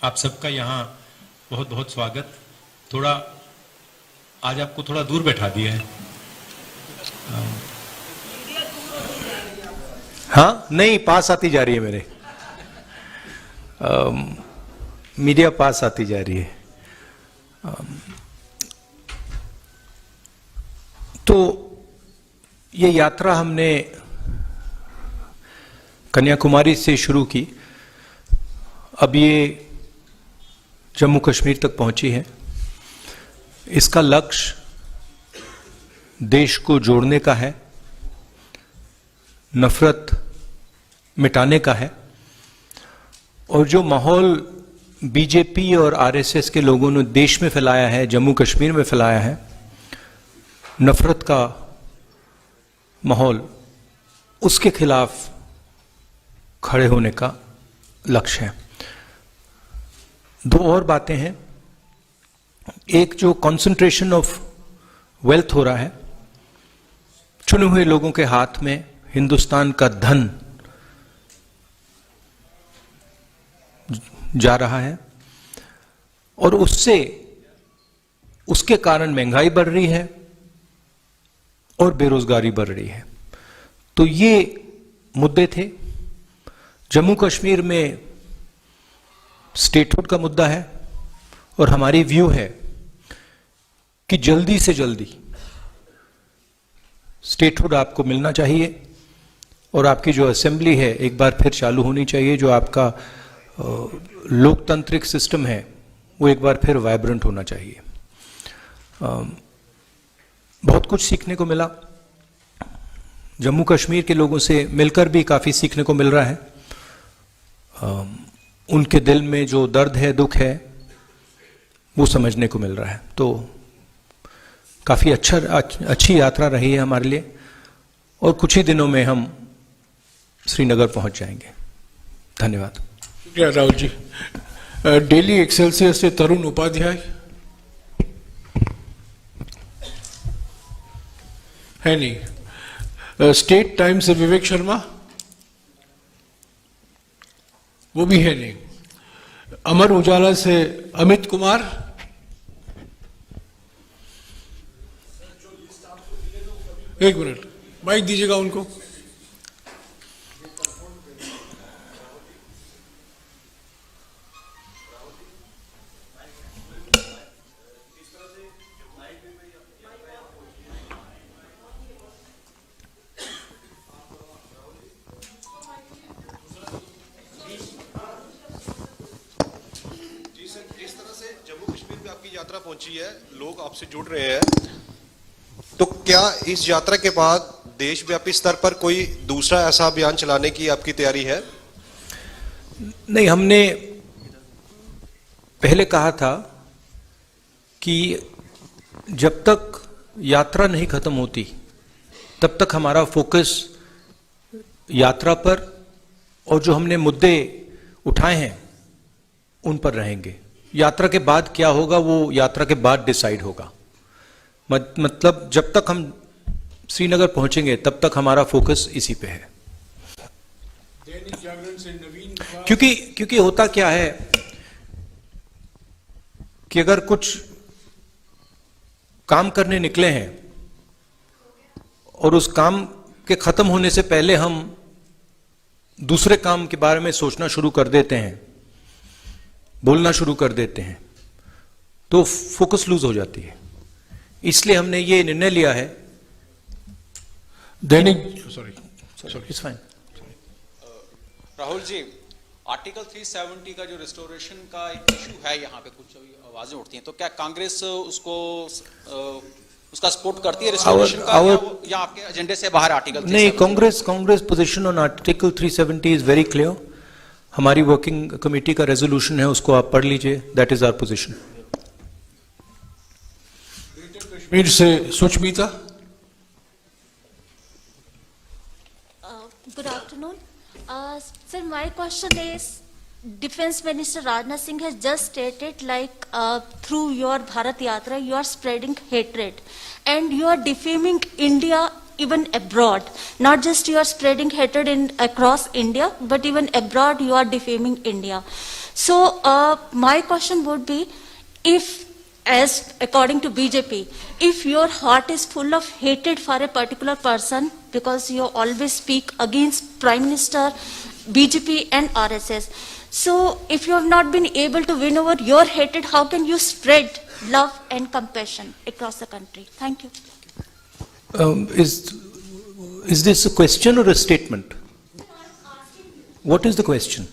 आप सबका यहाँ बहुत बहुत स्वागत। थोड़ा आज आपको थोड़ा दूर बैठा दिया है। हाँ, नहीं, पास आती जा रही है मेरे, मीडिया पास आती जा रही है। तो ये यात्रा हमने कन्याकुमारी से शुरू की, अब ये जम्मू कश्मीर तक पहुंची है। इसका लक्ष्य देश को जोड़ने का है, नफरत मिटाने का है, और जो माहौल बीजेपी और आरएसएस के लोगों ने देश में फैलाया है, जम्मू कश्मीर में फैलाया है, नफरत का माहौल, उसके खिलाफ खड़े होने का लक्ष्य है। दो और बातें हैं। एक, जो कंसंट्रेशन ऑफ वेल्थ हो रहा है, चुने हुए लोगों के हाथ में हिंदुस्तान का धन जा रहा है, और उसके कारण महंगाई बढ़ रही है और बेरोजगारी बढ़ रही है। तो ये मुद्दे थे। जम्मू कश्मीर में स्टेटहुड का मुद्दा है, और हमारी व्यू है कि जल्दी से जल्दी स्टेटहुड आपको मिलना चाहिए, और आपकी जो असेंबली है एक बार फिर चालू होनी चाहिए। जो आपका लोकतांत्रिक सिस्टम है वो एक बार फिर वाइब्रेंट होना चाहिए। बहुत कुछ सीखने को मिला, जम्मू कश्मीर के लोगों से मिलकर भी काफ़ी सीखने को मिल रहा है। उनके दिल में जो दर्द है, दुख है, वो समझने को मिल रहा है। तो काफ़ी अच्छी यात्रा रही है हमारे लिए, और कुछ ही दिनों में हम श्रीनगर पहुंच जाएंगे। धन्यवाद। शुक्रिया राहुल जी। डेली एक्सेलसियर से तरुण उपाध्याय है नहीं। स्टेट टाइम से विवेक शर्मा, वो भी है नहीं। अमर उजाला से अमित कुमार, एक मिनट माइक दीजिएगा उनको। यात्रा पहुंची है, लोग आपसे जुड़ रहे हैं, तो क्या इस यात्रा के बाद देशव्यापी स्तर पर कोई दूसरा ऐसा अभियान चलाने की आपकी तैयारी है? नहीं, हमने पहले कहा था कि जब तक यात्रा नहीं खत्म होती तब तक हमारा फोकस यात्रा पर, और जो हमने मुद्दे उठाए हैं उन पर रहेंगे। यात्रा के बाद क्या होगा वो यात्रा के बाद डिसाइड होगा। मतलब जब तक हम श्रीनगर पहुंचेंगे तब तक हमारा फोकस इसी पे है। दैनिक जागरण से नवीन, क्योंकि होता क्या है कि अगर कुछ काम करने निकले हैं और उस काम के खत्म होने से पहले हम दूसरे काम के बारे में सोचना शुरू कर देते हैं, बोलना शुरू कर देते हैं, तो फोकस लूज हो जाती है। इसलिए हमने ये निर्णय लिया है। दैनिक, sorry it's fine. Rahul ji, article 370 का जो रिस्टोरेशन का एक इशू है, यहाँ पे कुछ आवाजें उठती हैं, तो क्या कांग्रेस उसका सपोर्ट करती है रिस्टोरेशन का, या आपके एजेंडे से बाहर आर्टिकल? नहीं, Congress position on article 370 is very clear. हमारी वर्किंग कमेटी का रेजोल्यूशन है, उसको आप पढ़ लीजिए। That is our position. Kashmir से Sushmita. Good afternoon. Sir, my question is, Defense Minister Rajnath Singh has just stated through your Bharat Yatra, you are spreading hatred and you are defaming India even abroad. Not just you are spreading hatred across India, but even abroad you are defaming India. So my question would be, if, as according to BJP, if your heart is full of hatred for a particular person because you always speak against Prime Minister, BJP and RSS, so if you have not been able to win over your hatred, how can you spread love and compassion across the country? Thank you. Is this a question or a statement? What is the question?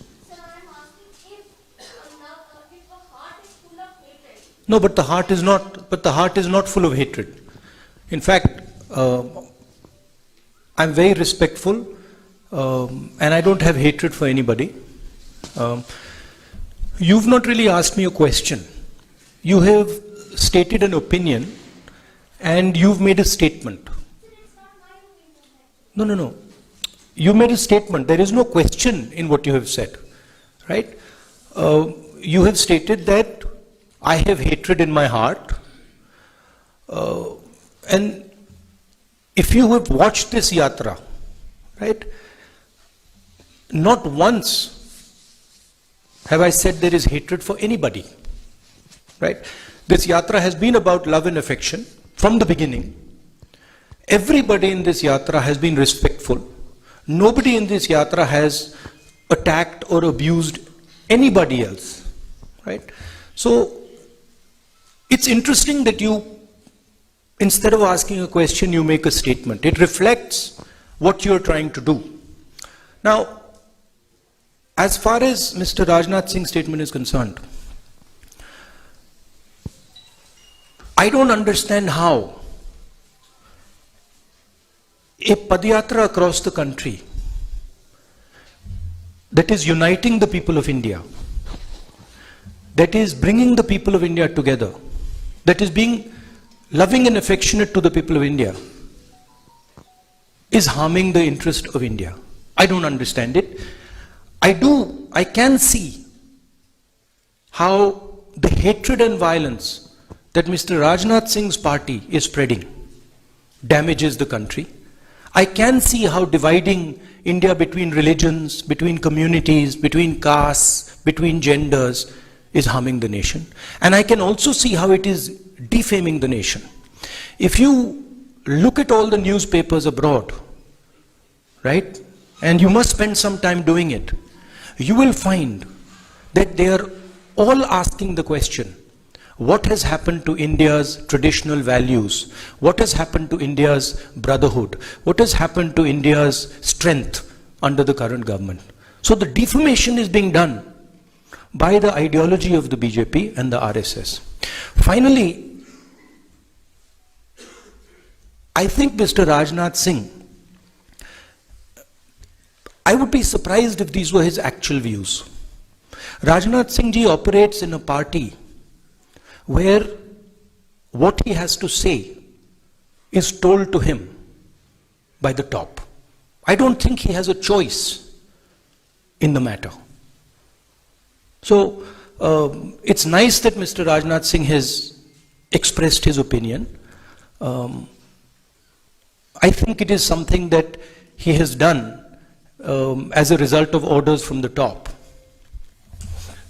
No, but the heart is not. But the heart is not full of hatred. In fact, I'm very respectful, and I don't have hatred for anybody. You've not really asked me a question. You have stated an opinion, and you've made a statement. No. You made a statement. There is no question in what you have said, right? You have stated that I have hatred in my heart, and if you have watched this yatra, right, not once have I said there is hatred for anybody, right? This yatra has been about love and affection from the beginning. Everybody in this yatra has been respectful. Nobody in this yatra has attacked or abused anybody else, right? So it's interesting that you, instead of asking a question, you make a statement. It reflects what you're trying to do. Now, as far as Mr. Rajnath Singh's statement is concerned, I don't understand how a Padyatra across the country that is uniting the people of India, that is bringing the people of India together, that is being loving and affectionate to the people of India, is harming the interest of India. I don't understand it. I can see how the hatred and violence that Mr. Rajnath Singh's party is spreading damages the country. I can see how dividing India between religions, between communities, between castes, between genders is harming the nation. And I can also see how it is defaming the nation. If you look at all the newspapers abroad, right, and you must spend some time doing it, you will find that they are all asking the question, what has happened to India's traditional values? What has happened to India's brotherhood? What has happened to India's strength under the current government? So the defamation is being done by the ideology of the BJP and the RSS. Finally, I think Mr. Rajnath Singh, I would be surprised if these were his actual views. Rajnath Singh ji operates in a party where what he has to say is told to him by the top. I don't think he has a choice in the matter. So it's nice that Mr. Rajnath Singh has expressed his opinion. I think it is something that he has done as a result of orders from the top.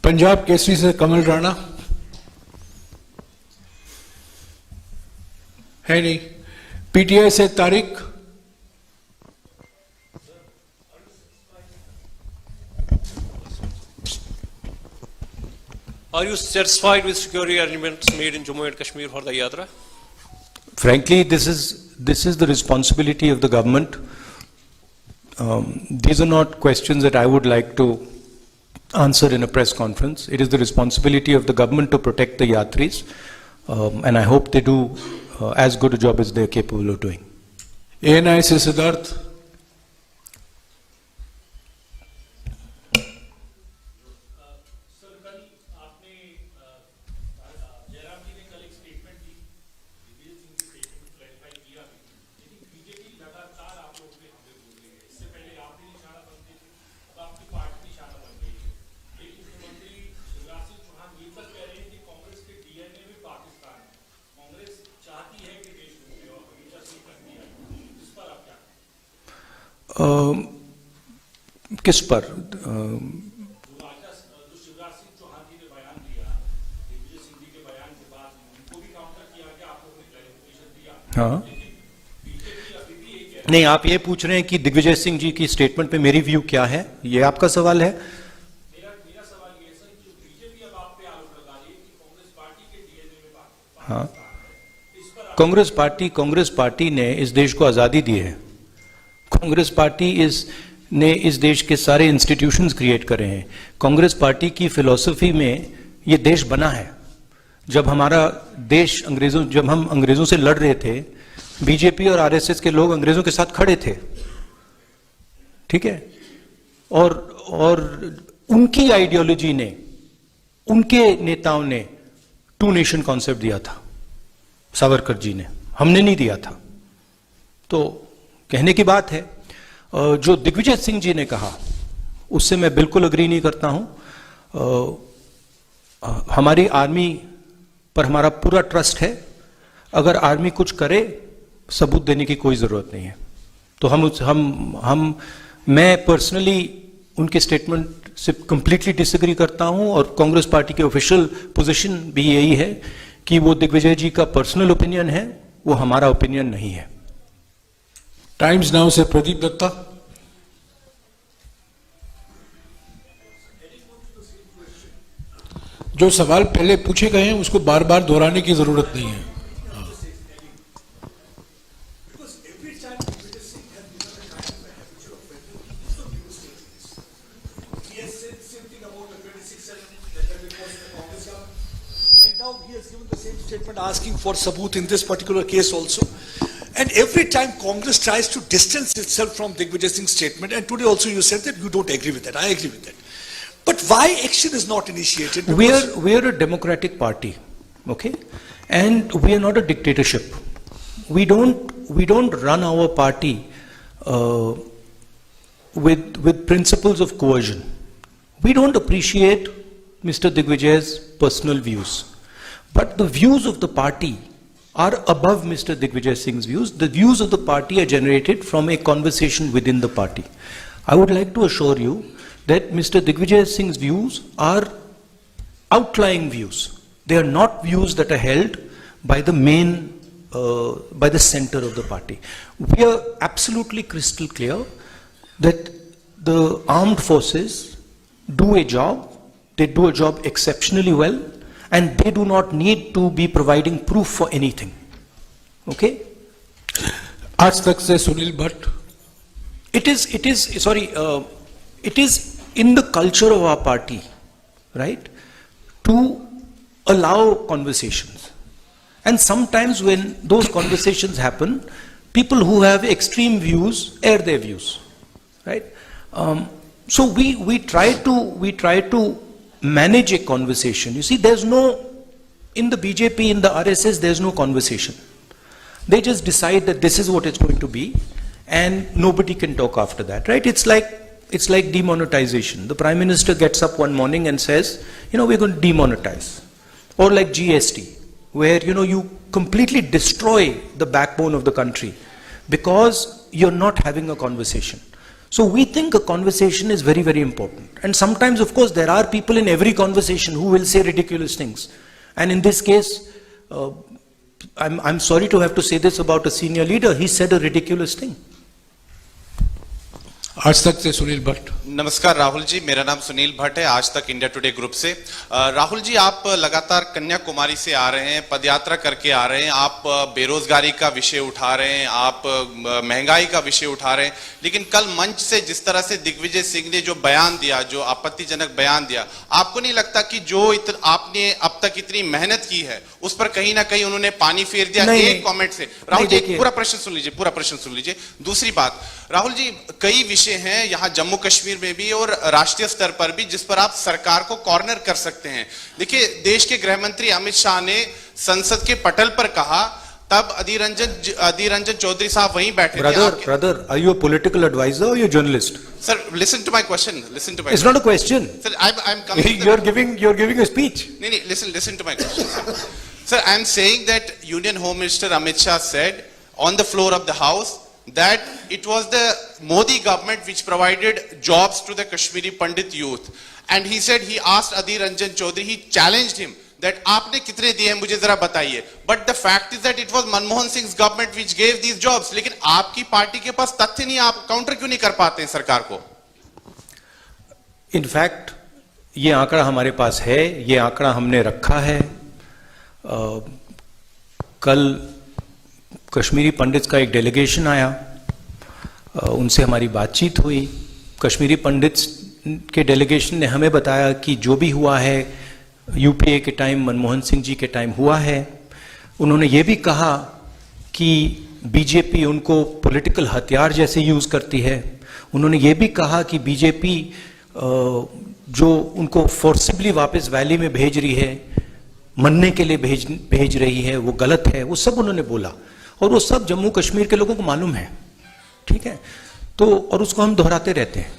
Punjab Kesari से कमल राणा है नहीं, PTI से Tariq, Are you satisfied with security arrangements made in Jammu and Kashmir for the Yatra? Frankly, this is the responsibility of the government. These are not questions that I would like to answer in a press conference. It is the responsibility of the government to protect the Yatris, and I hope they do as good a job as they are capable of doing. ANI से सिद्धार्थ, किस पर? हाँ, नहीं, आप ये पूछ रहे हैं कि दिग्विजय सिंह जी की स्टेटमेंट पे मेरी व्यू क्या है, ये आपका सवाल है? हाँ, कांग्रेस पार्टी ने इस देश को आजादी दी है। कांग्रेस पार्टी ने इस देश के सारे इंस्टीट्यूशंस क्रिएट करे हैं। कांग्रेस पार्टी की फिलॉसफी में ये देश बना है। जब हमारा देश जब हम अंग्रेजों से लड़ रहे थे, बीजेपी और आरएसएस के लोग अंग्रेजों के साथ खड़े थे, ठीक है, और उनकी आइडियोलॉजी ने, उनके नेताओं ने टू नेशन कॉन्सेप्ट दिया था, सावरकर जी ने, हमने नहीं दिया था। तो कहने की बात है, जो दिग्विजय सिंह जी ने कहा उससे मैं बिल्कुल अग्री नहीं करता हूं। हमारी आर्मी पर हमारा पूरा ट्रस्ट है। अगर आर्मी कुछ करे, सबूत देने की कोई जरूरत नहीं है। तो मैं पर्सनली उनके स्टेटमेंट से कंप्लीटली डिसएग्री करता हूं, और कांग्रेस पार्टी की ऑफिशियल पोजीशन भी यही है कि वो दिग्विजय जी का पर्सनल ओपिनियन है, वो हमारा ओपिनियन नहीं है। टाइम्स नाउ से प्रदीप दत्ता। जो सवाल पहले पूछे गए हैं उसको बार बार दोहराने की जरूरत नहीं है। Now he has given the same statement asking for sabut in this particular case also. And every time Congress tries to distance itself from Digvijay Singh's statement, and today also you said that you don't agree with that. I agree with that. But why action is not initiated? We are a democratic party, okay, and we are not a dictatorship. We don't run our party with principles of coercion. We don't appreciate Mr. Digvijay's personal views, but the views of the party are above Mr. Digvijay Singh's views. The views of the party are generated from a conversation within the party. I would like to assure you that Mr. Digvijay Singh's views are outlying views. They are not views that are held by the by the center of the party. We are absolutely crystal clear that the armed forces do a job. They do a job exceptionally well, and they do not need to be providing proof for anything. Okay? आज तक से Sunil Bhatt. It is in the culture of our party, right, to allow conversations. And sometimes when those conversations happen, people who have extreme views air their views, right? So we try to manage a conversation. You see, in the BJP, in the RSS, there's no conversation. They just decide that this is what it's going to be, and nobody can talk after that, right? It's like demonetization. The Prime Minister gets up one morning and says, we're going to demonetize. Or like GST, where, you completely destroy the backbone of the country because you're not having a conversation. So we think a conversation is very, very important. And sometimes, of course, there are people in every conversation who will say ridiculous things. And in this case, I'm sorry to have to say this about a senior leader. He said a ridiculous thing. आज तक से सुनील भट्ट। नमस्कार राहुल जी, मेरा नाम सुनील भट्ट है, आज तक India today group से। राहुल जी, आप लगातार कन्याकुमारी से आ रहे हैं, पदयात्रा करके आ रहे हैं, आप बेरोजगारी का विषय उठा रहे हैं, आप महंगाई का विषय उठा रहे हैं, लेकिन कल मंच से जिस तरह से दिग्विजय सिंह ने जो बयान दिया, जो आपत्तिजनक बयान दिया, आपको नहीं लगता कि जो आपने अब तक इतनी मेहनत की है उस पर कहीं ना कहीं उन्होंने पानी फेर दिया? एक कमेंट से। राहुल जी, पूरा प्रश्न सुन लीजिए। दूसरी बात, राहुल जी, कई विषय हैं यहाँ जम्मू कश्मीर में भी और राष्ट्रीय स्तर पर भी जिस पर आप सरकार को कॉर्नर कर सकते हैं। देखिए, देश के गृह मंत्री अमित शाह ने संसद के पटल पर कहा, तब अधीर रंजन चौधरी साहब वहीं बैठे थे। Brother, are you a political advisor or you a journalist? Sir, listen to my question. It's not a question. Sir, I'm coming. You're giving a speech. No, listen to my question. Sir, I'm saying that Union Home Minister Amit Shah said on the floor of the House that it was the Modi government which provided jobs to the Kashmiri Pandit youth. And he said he asked Adhir Ranjan Chaudhary, he challenged him that आपने कितने दिए हैं मुझे जरा बताइए, but the fact is that it was Manmohan Singh government which gave these jobs. लेकिन आपकी party के पास तथ्य नहीं, आप काउंटर क्यों नहीं कर पाते हैं सरकार को? इनफैक्ट ये आंकड़ा हमारे पास है, ये आंकड़ा हमने रखा है। कल कश्मीरी पंडित्स का एक डेलीगेशन आया, उनसे हमारी बातचीत हुई। कश्मीरी पंडित्स के डेलीगेशन ने हमें बताया कि जो भी हुआ है यूपीए के टाइम, मनमोहन सिंह जी के टाइम हुआ है। उन्होंने ये भी कहा कि बीजेपी उनको पॉलिटिकल हथियार जैसे यूज करती है। उन्होंने ये भी कहा कि बीजेपी जो उनको फोर्सिबली वापस वैली में भेज रही है, मरने के लिए भेज रही है, वो गलत है। वो सब उन्होंने बोला और वो सब जम्मू कश्मीर के लोगों को मालूम है, ठीक है। तो और उसको हम दोहराते रहते हैं।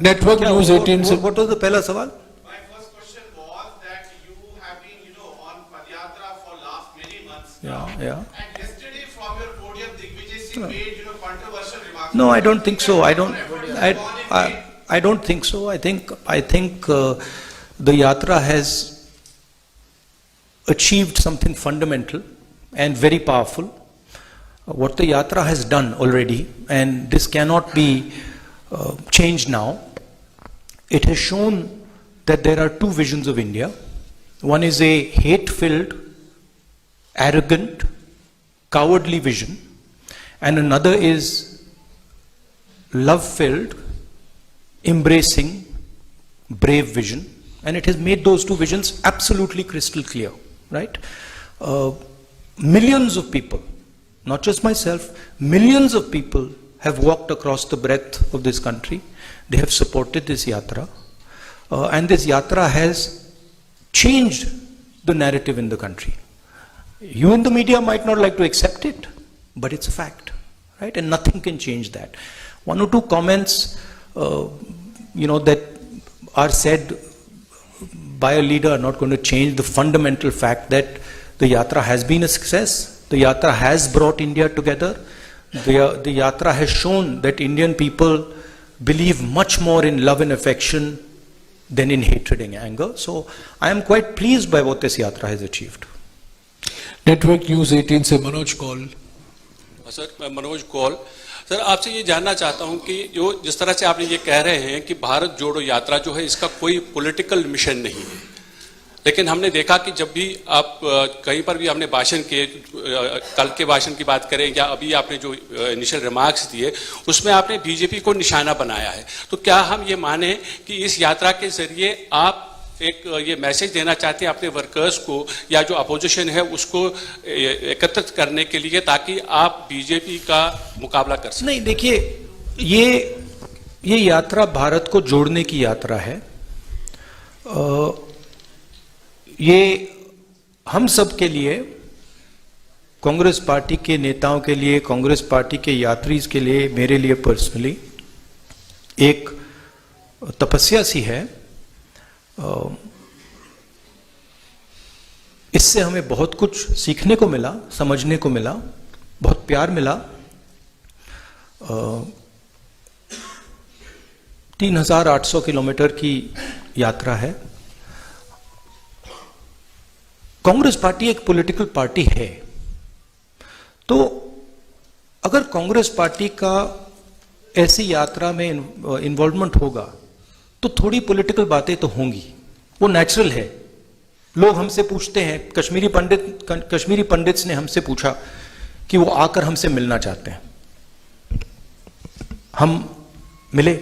नेटवर्क न्यूज 18 से व्हाट वाज द पहला सवाल? My first question was that you have been, on Padyatra for last many months now. Yeah. And yesterday from your podium, Digvijay Singh made, controversial remarks. No, I don't think so. I don't think so. I think the yatra has achieved something fundamental and very powerful. What the yatra has done already, and this cannot be changed now. It has shown that there are two visions of India. One is a hate-filled, arrogant, cowardly vision, and another is love-filled, embracing, brave vision. And it has made those two visions absolutely crystal clear, right? Millions of people, not just myself, millions of people have walked across the breadth of this country. They have supported this yatra, and this yatra has changed the narrative in the country. You in the media might not like to accept it, but it's a fact, right? And nothing can change that. One or two comments, that are said by a leader are not going to change the fundamental fact that the yatra has been a success. The yatra has brought India together. The yatra has shown that Indian people believe much more in love and affection than in hatred and anger. So I am quite pleased by what this yatra has achieved. Network news 18 से Manoj Kaul. Sir, मैं Manoj Kaul. Sir, आपसे ये जानना चाहता हूं कि जो जिस तरह से आपने ये कह रहे हैं कि भारत जोड़ो यात्रा जो है इसका कोई पॉलिटिकल मिशन नहीं है, लेकिन हमने देखा कि जब भी आप कहीं पर भी हमने भाषण किए, कल के भाषण की बात करें या अभी आपने जो इनिशियल रिमार्क्स दिए, उसमें आपने बीजेपी को निशाना बनाया है। तो क्या हम ये माने कि इस यात्रा के जरिए आप एक ये मैसेज देना चाहते हैं अपने वर्कर्स को या जो अपोजिशन है उसको एकत्रित करने के लिए, ताकि आप बीजेपी का मुकाबला कर सकें? नहीं, देखिए, ये यात्रा भारत को जोड़ने की यात्रा है। ये हम सब के लिए, कांग्रेस पार्टी के नेताओं के लिए, कांग्रेस पार्टी के यात्रीज के लिए, मेरे लिए पर्सनली एक तपस्या सी है। इससे हमें बहुत कुछ सीखने को मिला, समझने को मिला, बहुत प्यार मिला। 3,800 किलोमीटर की यात्रा है। कांग्रेस पार्टी एक पॉलिटिकल पार्टी है, तो अगर कांग्रेस पार्टी का ऐसी यात्रा में इन्वॉल्वमेंट होगा तो थोड़ी पॉलिटिकल बातें तो होंगी, वो नेचुरल है। लोग हमसे पूछते हैं, कश्मीरी पंडित्स ने हमसे पूछा कि वो आकर हमसे मिलना चाहते हैं, हम मिले।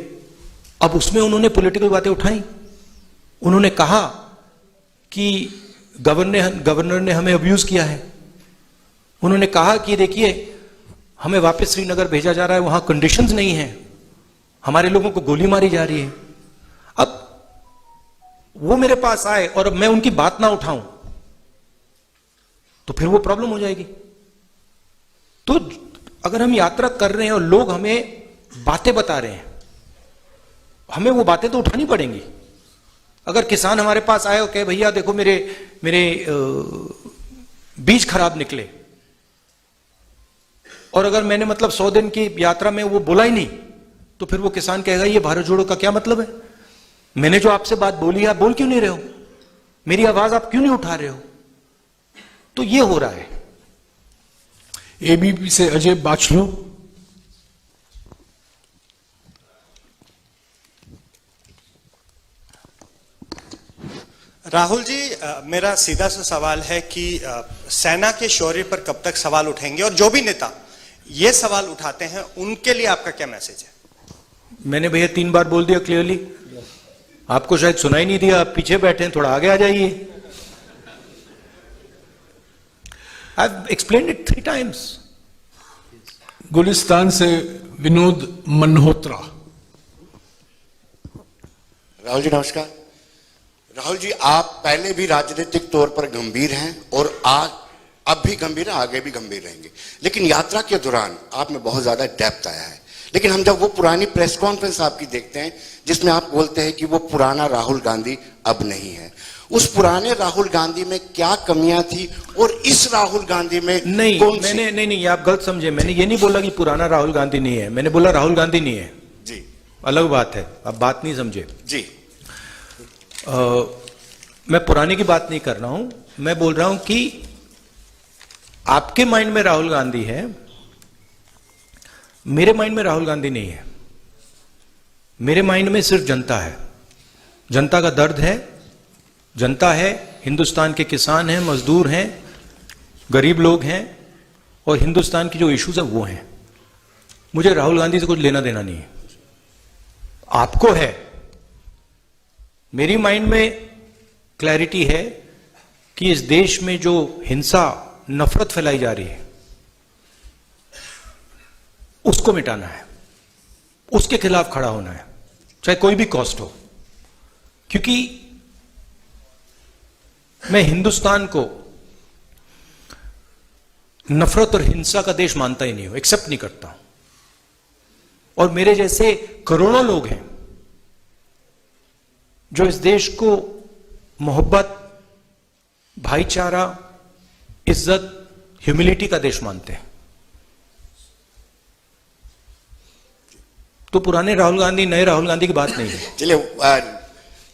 अब उसमें उन्होंने पॉलिटिकल बातें उठाई। उन्होंने कहा कि गवर्नर ने हमें अब्यूज किया है। उन्होंने कहा कि देखिए, हमें वापस श्रीनगर भेजा जा रहा है, वहां कंडीशंस नहीं है, हमारे लोगों को गोली मारी जा रही है। अब वो मेरे पास आए और अब मैं उनकी बात ना उठाऊं तो फिर वो प्रॉब्लम हो जाएगी। तो अगर हम यात्रा कर रहे हैं और लोग हमें बातें बता रहे हैं, हमें वो बातें तो उठानी पड़ेंगी। अगर किसान हमारे पास आए और कहे भैया देखो मेरे बीज खराब निकले, और अगर मैंने 100 दिन की यात्रा में वो बोला ही नहीं, तो फिर वो किसान कहेगा ये भारत जोड़ो का क्या मतलब है। मैंने जो आपसे बात बोली है आप बोल क्यों नहीं रहे हो? मेरी आवाज आप क्यों नहीं उठा रहे हो? तो ये हो रहा है। एबीपी से अजय बाचलो। राहुल जी, मेरा सीधा सा सवाल है कि सेना के शौर्य पर कब तक सवाल उठेंगे, और जो भी नेता ये सवाल उठाते हैं उनके लिए आपका क्या मैसेज है? मैंने भैया 3 बार बोल दिया क्लियरली, आपको शायद सुनाई नहीं दिया, आप पीछे बैठे हैं, थोड़ा आगे आ जाइए। I've explained it 3 times. Gulistan से विनोद मल्होत्रा। राहुल जी नमस्कार। राहुल जी, आप पहले भी राजनीतिक तौर पर गंभीर हैं और आज अब भी गंभीर हैं, आगे भी गंभीर रहेंगे, लेकिन यात्रा के दौरान आप में बहुत ज्यादा डेप्थ आया है। लेकिन हम जब वो पुरानी प्रेस कॉन्फ्रेंस आपकी देखते हैं जिसमें आप बोलते हैं कि वो पुराना राहुल गांधी अब नहीं है, उस पुराने राहुल गांधी में क्या कमियां थी और इस राहुल गांधी में नहीं, कौन मैंने नहीं, आप गलत समझे। मैंने ये नहीं बोला कि पुराना राहुल गांधी नहीं है, मैंने बोला राहुल गांधी नहीं है जी, अलग बात है, आप बात नहीं समझे जी। मैं पुराने की बात नहीं कर रहा हूं, मैं बोल रहा हूं कि आपके माइंड में राहुल गांधी है, मेरे माइंड में राहुल गांधी नहीं है। मेरे माइंड में सिर्फ जनता है, जनता का दर्द है, जनता है, हिंदुस्तान के किसान हैं, मजदूर हैं, गरीब लोग हैं, और हिंदुस्तान की जो इश्यूज है वो हैं। मुझे राहुल गांधी से कुछ लेना देना नहीं है, आपको है। मेरी माइंड में क्लैरिटी है कि इस देश में जो हिंसा, नफरत फैलाई जा रही है उसको मिटाना है, उसके खिलाफ खड़ा होना है, चाहे कोई भी कॉस्ट हो। क्योंकि मैं हिंदुस्तान को नफरत और हिंसा का देश मानता ही नहीं हूं, एक्सेप्ट नहीं करता हूं। और मेरे जैसे करोड़ों लोग हैं जो इस देश को मोहब्बत, भाईचारा, इज्जत, ह्यूमिलिटी का देश मानते हैं। तो पुराने राहुल गांधी, नए राहुल गांधी की बात नहीं है। चलिए,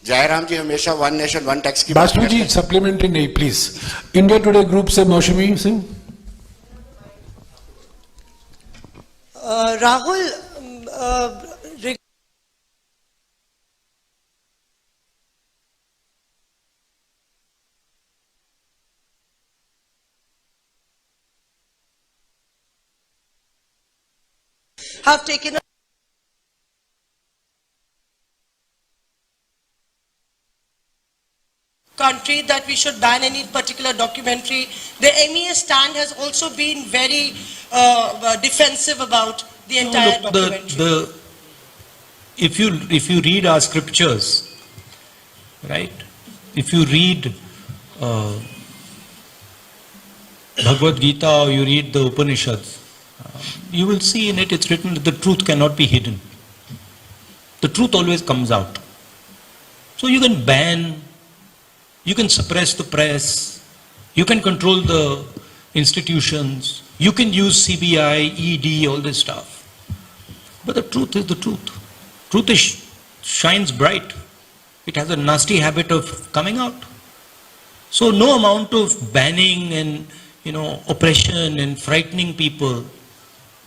जयराम जी हमेशा 1 नेशन 1 टैक्स की बात बाचलो करते जी हैं। सप्लीमेंट्री नहीं प्लीज। इंडिया टुडे ग्रुप से मौसमी Singh. Rahul, have taken a country that we should ban any particular documentary. The MEA stand has also been very defensive about the entire Look, documentary. if you read our scriptures, right? If you read Bhagavad Gita or you read the Upanishads, you will see in it it's written that the truth cannot be hidden. The truth always comes out. So you can ban, you can suppress the press, you can control the institutions, you can use CBI, ED, all this stuff. But the truth is the truth. Truth shines bright. It has a nasty habit of coming out. So no amount of banning and oppression and frightening people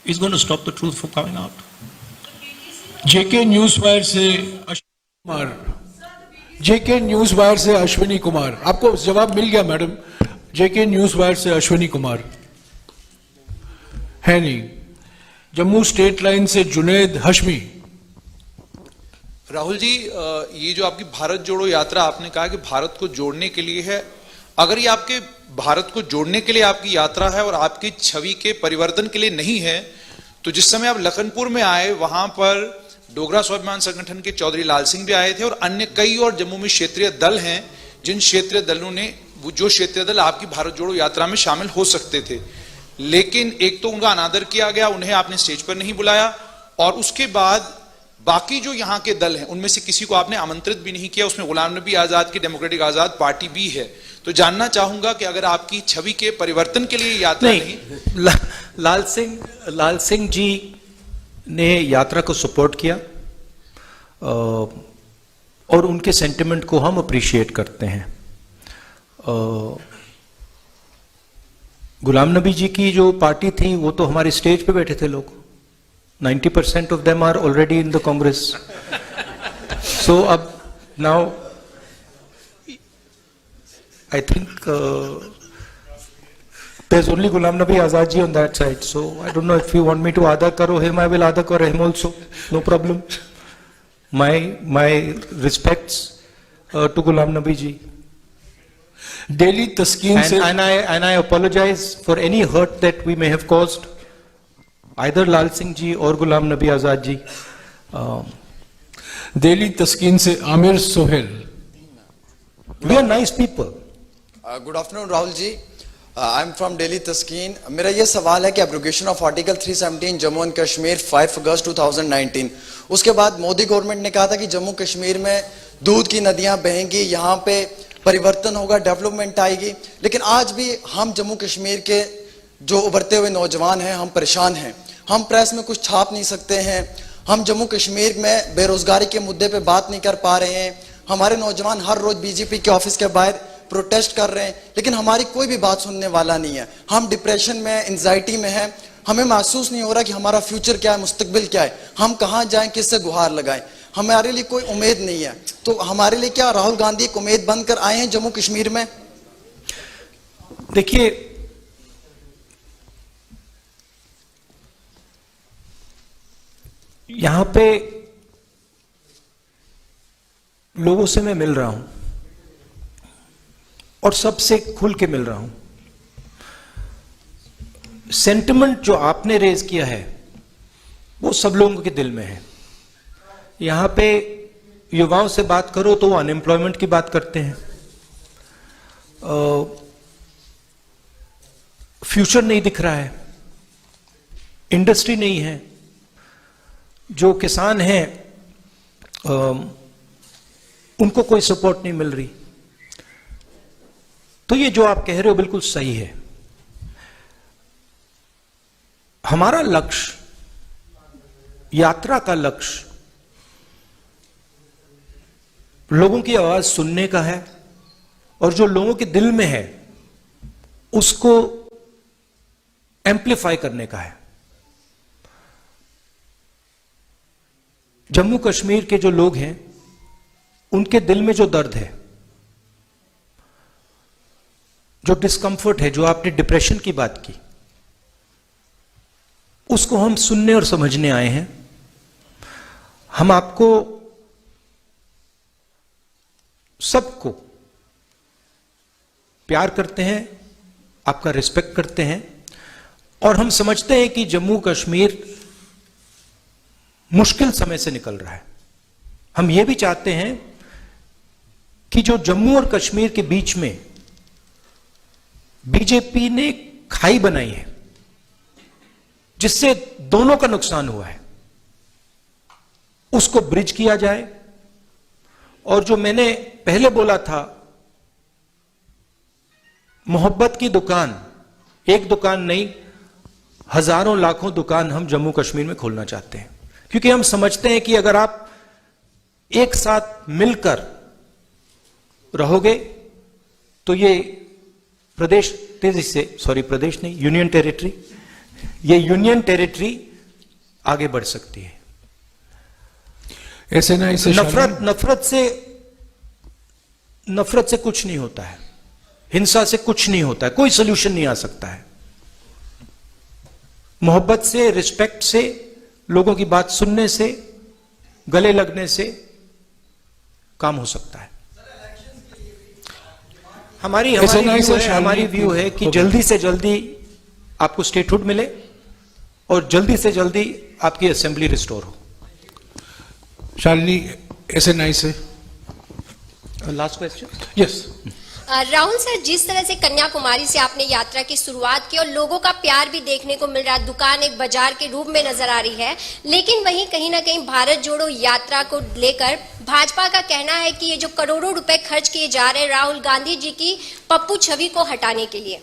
is going to stop the truth from coming out. JK news wire से Ashwini Kumar. JK news wire से अश्विनी कुमार, आपको जवाब मिल गया madam. जेके news wire से अश्विनी कुमार है नहीं। Jammu state line से जुनैद हशमी। राहुल जी, ये जो आपकी भारत जोड़ो यात्रा, आपने कहा कि भारत को जोड़ने के लिए है। अगर ये आपके भारत को जोड़ने के लिए आपकी यात्रा है और आपकी छवि के परिवर्तन के लिए नहीं है, तो जिस समय आप लखनपुर में आए वहां पर डोगरा स्वाभिमान संगठन के चौधरी लाल सिंह भी आए थे और अन्य कई और जम्मू में क्षेत्रीय दल हैं, जिन क्षेत्रीय दलों ने, जो क्षेत्रीय दल आपकी भारत जोड़ो यात्रा में शामिल हो सकते थे, लेकिन एक तो उनका अनादर किया गया, उन्हें आपने स्टेज पर नहीं बुलाया, और उसके बाद बाकी जो यहाँ के दल हैं उनमें से किसी को आपने आमंत्रित भी नहीं किया। उसमें गुलाम नबी आजाद की डेमोक्रेटिक आजाद पार्टी भी है। तो जानना चाहूंगा कि अगर आपकी छवि के परिवर्तन के लिए यात्रा नहीं, लाल सिंह जी ने यात्रा को सपोर्ट किया। और उनके सेंटिमेंट को हम अप्रिशिएट करते हैं। गुलाम नबी जी की जो पार्टी थी वो तो हमारे स्टेज पे बैठे थे लोग, 90% of them are already in the Congress. So अब now I think there's only Ghulam Nabi Azad ji on that side, so I don't know if you want me to Ada Karo him, I will Ada Karo him also, no problem. My respects to Ghulam Nabi ji. Daily Taskeen से And I apologize for any hurt that we may have caused either Lal Singh ji or Ghulam Nabi Azad ji. Daily Taskeen से Aamir Sohail. We are nice people. Good afternoon Rahul ji, I am from Delhi Taskeen. मेरा ये सवाल है कि abrogation of article 317 Jammu and Kashmir 5 अगस्त 2019, उसके बाद Modi government ने कहा था कि जम्मू कश्मीर में दूध की नदियां बहेंगी, यहाँ पे परिवर्तन होगा, डेवलपमेंट आएगी, लेकिन आज भी हम जम्मू कश्मीर के जो उभरते हुए नौजवान हैं हम परेशान हैं। हम प्रेस में कुछ छाप नहीं सकते हैं, हम जम्मू कश्मीर में बेरोजगारी के मुद्दे पे बात नहीं कर पा रहे हैं। हमारे नौजवान हर रोज बीजेपी के ऑफिस के बाहर प्रोटेस्ट कर रहे हैं, लेकिन हमारी कोई भी बात सुनने वाला नहीं है। हम डिप्रेशन में, एंजाइटी में हैं, हमें महसूस नहीं हो रहा कि हमारा फ्यूचर क्या है, मुस्तकबिल क्या है, हम कहाँ जाएं, किससे गुहार लगाएं। हमारे लिए कोई उम्मीद नहीं है, तो हमारे लिए क्या राहुल गांधी एक उम्मीद बनकर आए हैं जम्मू कश्मीर में? देखिए, यहां पे लोगों से मैं मिल रहा हूं और सबसे खुल के मिल रहा हूं। सेंटिमेंट जो आपने रेज किया है वो सब लोगों के दिल में है। यहां पे युवाओं से बात करो तो वो अनएम्प्लॉयमेंट की बात करते हैं, फ्यूचर नहीं दिख रहा है, इंडस्ट्री नहीं है, जो किसान हैं उनको कोई सपोर्ट नहीं मिल रही। तो ये जो आप कह रहे हो बिल्कुल सही है। हमारा लक्ष्य, यात्रा का लक्ष्य लोगों की आवाज सुनने का है और जो लोगों के दिल में है उसको एम्प्लीफाई करने का है। जम्मू कश्मीर के जो लोग हैं उनके दिल में जो दर्द है, जो डिस्कंफर्ट है, जो आपने डिप्रेशन की बात की, उसको हम सुनने और समझने आए हैं। हम आपको सबको प्यार करते हैं, आपका रिस्पेक्ट करते हैं और हम समझते हैं कि जम्मू कश्मीर मुश्किल समय से निकल रहा है। हम यह भी चाहते हैं कि जो जम्मू और कश्मीर के बीच में बीजेपी ने खाई बनाई है जिससे दोनों का नुकसान हुआ है, उसको ब्रिज किया जाए। और जो मैंने पहले बोला था, मोहब्बत की दुकान, एक दुकान नहीं, हजारों लाखों दुकान हम जम्मू कश्मीर में खोलना चाहते हैं, क्योंकि हम समझते हैं कि अगर आप एक साथ मिलकर रहोगे तो ये प्रदेश तेजी से, सॉरी प्रदेश नहीं, यूनियन टेरिटरी, ये यूनियन टेरिटरी आगे बढ़ सकती है। ऐसे ना इसे नफरत से कुछ नहीं होता है, हिंसा से कुछ नहीं होता है, कोई सोल्यूशन नहीं आ सकता है। मोहब्बत से, रिस्पेक्ट से, लोगों की बात सुनने से, गले लगने से काम हो सकता है। हमारी व्यू है कि जल्दी से जल्दी आपको स्टेटहुड मिले और जल्दी से जल्दी आपकी असेंबली रिस्टोर हो। शालिनी SNI से last question. Yes Rahul sir, जिस तरह से कन्याकुमारी से आपने यात्रा की शुरुआत की और लोगों का प्यार भी देखने को मिल रहा है, दुकान एक बाजार के रूप में नजर आ रही है, लेकिन वहीं कहीं ना कहीं भारत जोड़ो यात्रा को लेकर भाजपा का कहना है कि ये जो करोड़ों रुपए खर्च किए जा रहे हैं राहुल गांधी जी की पप्पू छवि को हटाने के लिए।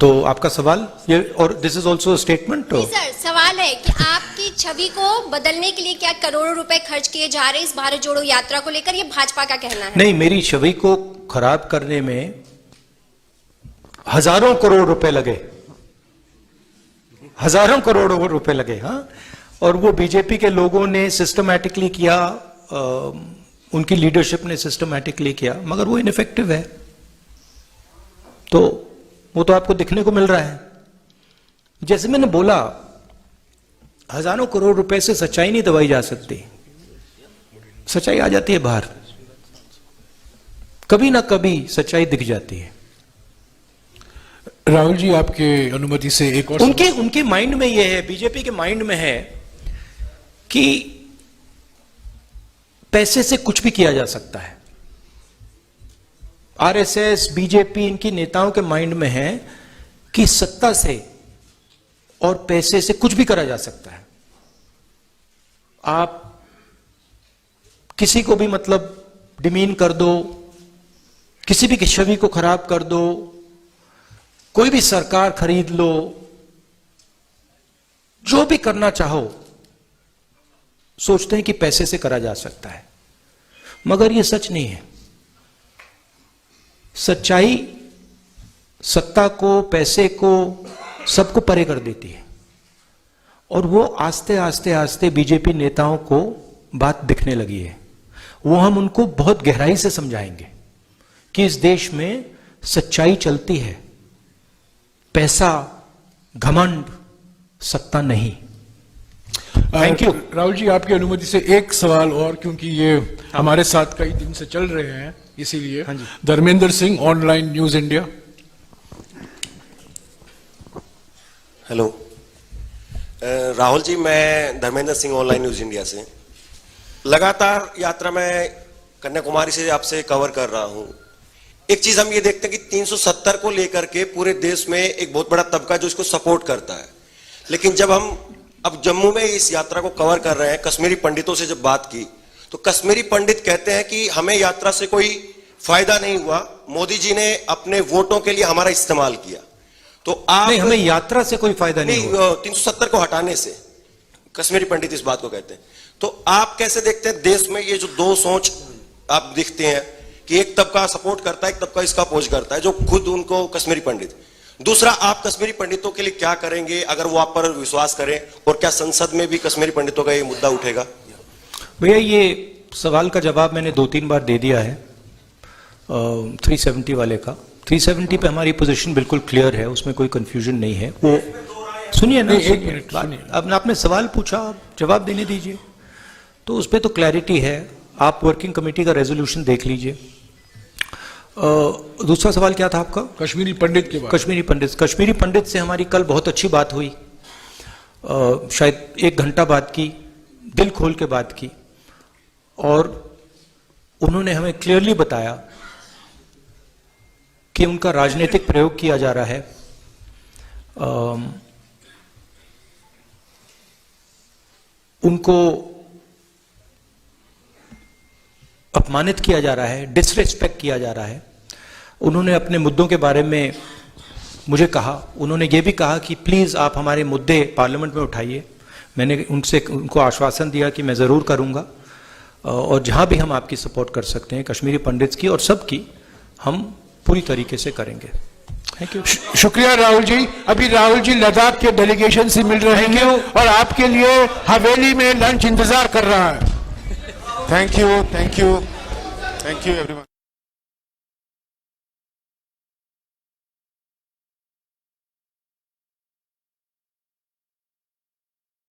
तो आपका सवाल ये, और this is also statement. Sir, सवाल है कि आपकी की छवि को बदलने के लिए क्या करोड़ों रुपए खर्च किए जा रहे हैं इस भारत जोड़ो यात्रा को लेकर, ये भाजपा का कहना है? नहीं, मेरी छवि को खराब करने में हजारों करोड़ रुपए लगे, हजारों करोड़ रुपए लगे। हाँ, और वो बीजेपी के लोगों ने सिस्टमैटिकली किया, उनकी लीडरशिप ने सिस्टमैटिकली किया, मगर वो इनफेक्टिव है। तो वो तो आपको दिखने को मिल रहा है। जैसे मैंने बोला, हजारों करोड़ रुपए से सच्चाई नहीं दबाई जा सकती, सच्चाई आ जाती है बाहर, कभी ना कभी सच्चाई दिख जाती है। राहुल जी, आपके अनुमति से एक और उनके माइंड में यह है, बीजेपी के माइंड में है कि पैसे से कुछ भी किया जा सकता है। आरएसएस, बीजेपी, इनकी नेताओं के माइंड में है कि सत्ता से और पैसे से कुछ भी करा जा सकता है। आप किसी को भी मतलब डिमीन कर दो, किसी भी छवि को खराब कर दो, कोई भी सरकार खरीद लो, जो भी करना चाहो, सोचते हैं कि पैसे से करा जा सकता है, मगर यह सच नहीं है। सच्चाई सत्ता को, पैसे को, सबको परे कर देती है, और वो आस्ते आस्ते आस्ते बीजेपी नेताओं को बात दिखने लगी है। वो हम उनको बहुत गहराई से समझाएंगे कि इस देश में सच्चाई चलती है, पैसा, घमंड, सत्ता नहीं। Thank you. राहुल जी, आपकी अनुमति से एक सवाल और, क्योंकि ये हमारे साथ कई दिन से चल रहे हैं, इसीलिए। हाँ जी। Dharmendra Singh, online news India. हेलो राहुल जी, मैं Dharmendra Singh, online news India से। लगातार यात्रा में कन्याकुमारी से आपसे कवर कर रहा हूं। एक चीज हम ये देखते हैं कि 370 को लेकर के पूरे देश में एक बहुत बड़ा तबका जो इसको सपोर्ट करता है, लेकिन जब हम अब जम्मू में इस यात्रा को कवर कर रहे हैं, कश्मीरी पंडितों से जब बात की तो कश्मीरी पंडित कहते हैं कि हमें यात्रा से कोई फायदा नहीं हुआ, मोदी जी ने अपने वोटों के लिए हमारा इस्तेमाल किया। तो आप नहीं, हमें यात्रा से कोई फायदा नहीं हुआ। 370 को हटाने से कश्मीरी पंडित इस बात को कहते हैं। तो आप कैसे देखते हैं देश में ये जो दो सोच आप दिखते हैं कि एक तबका सपोर्ट करता है, एक तबका इसका अपोज करता है, जो खुद उनको कश्मीरी पंडित। दूसरा, आप कश्मीरी पंडितों के लिए क्या करेंगे अगर वो आप पर विश्वास करें, और क्या संसद में भी कश्मीरी पंडितों का ये मुद्दा उठेगा? भैया, ये सवाल का जवाब मैंने 2-3 बार दे दिया है 370 वाले का। 370 पे हमारी पोजीशन बिल्कुल क्लियर है, उसमें कोई कंफ्यूजन नहीं है। वो सुनिए ना, एक मिनट, अब आपने सवाल पूछा, आप जवाब देने दीजिए। तो उस पर तो क्लैरिटी है, आप वर्किंग कमेटी का रेजोल्यूशन देख लीजिए। दूसरा सवाल क्या था आपका? कश्मीरी पंडित के बारे। कश्मीरी पंडित से हमारी कल बहुत अच्छी बात हुई, शायद 1 घंटा बात की, दिल खोल के बात की, और उन्होंने हमें क्लियरली बताया कि उनका राजनीतिक प्रयोग किया जा रहा है, उनको अपमानित किया जा रहा है, डिसरेस्पेक्ट किया जा रहा है। उन्होंने अपने मुद्दों के बारे में मुझे कहा, उन्होंने ये भी कहा कि प्लीज आप हमारे मुद्दे पार्लियामेंट में उठाइए। मैंने उनको आश्वासन दिया कि मैं जरूर करूंगा, और जहां भी हम आपकी सपोर्ट कर सकते हैं, कश्मीरी पंडित्स की और सबकी, हम पूरी तरीके से करेंगे। Thank you. शुक्रिया राहुल जी। अभी राहुल जी लद्दाख के डेलीगेशन से मिल रहे हैं और आपके लिए हवेली में लंच इंतजार कर रहा है। Thank you everyone.